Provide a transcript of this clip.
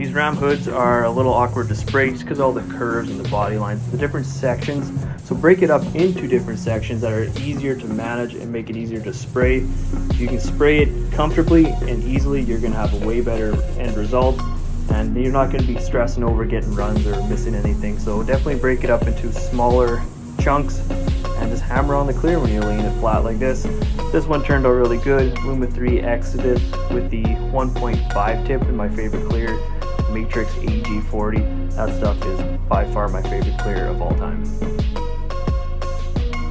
These ram hoods are a little awkward to spray just because all the curves and the body lines, the different sections. So break it up into different sections that are easier to manage and make it easier to spray. If you can spray it comfortably and easily, you're going to have a way better end result, and you're not going to be stressing over getting runs or missing anything. So definitely break it up into smaller chunks and just hammer on the clear when you're laying it flat like this. This one turned out really good. Luma 3 exited with the 1.5 tip in my favorite clear, Matrix AG40. That stuff is by far my favorite clear of all time.